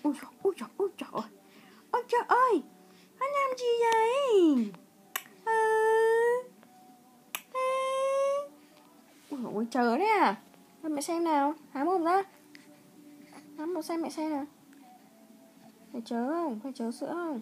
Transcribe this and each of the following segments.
Ôi trời, ôi trời, ôi trời ơi. Ôi trời ơi, anh làm gì vậy? Ôi chờ đấy à. Mẹ xem nào, há mồm ra. Há mồm xem mẹ xem nào. Phải chờ không? Phải chờ sữa không?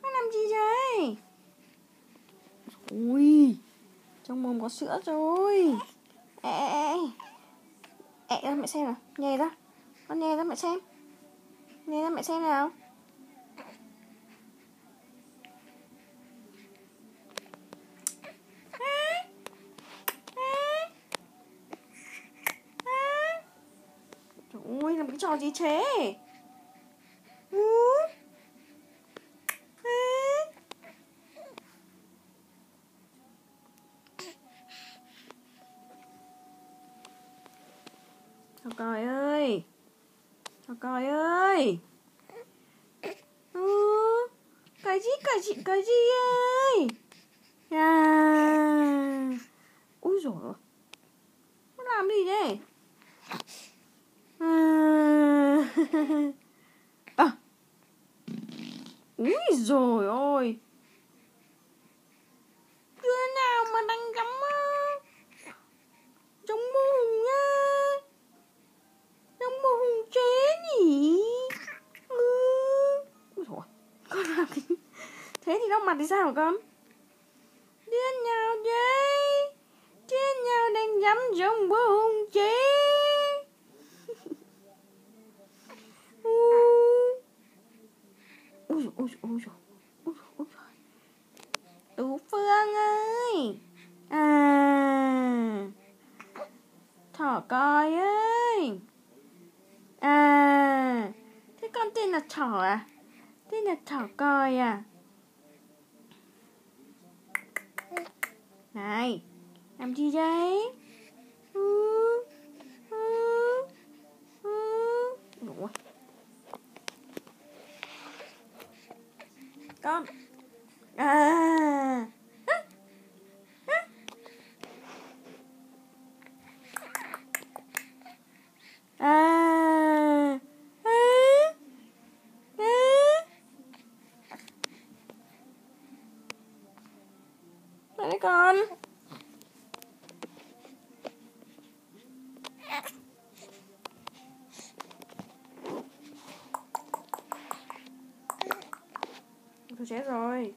Nó làm gì vậy? Ui, trong mồm có sữa rồi. Ra mẹ xem nào, nhè ra. Con nhè ra mẹ xem. Nhè ra mẹ xem nào. Trời ơi, làm cái trò gì thế? Thỏ còi ơi. Thỏ còi ơi. Cái gì ơi? Úi dồi ôi. Nó làm gì đây? Úi dồi ôi. Đứa nào mà đánh giấm giống mô hùng nha. Giống mô hùng chế nhỉ. Úi dồi ôi. Con làm cái... Thế thì đau mặt thì sao hả con? Đứa nào đấy? Đứa nào đánh giấm giống mô hùng chế? Ôi dồi. Tú Phương ơi. Thỏ coi ơi. Thế con tên là Thỏ à? Tên là Thỏ coi à? Này, làm gì đấy? Ủa? Con Đấy con. Tôi chết rồi.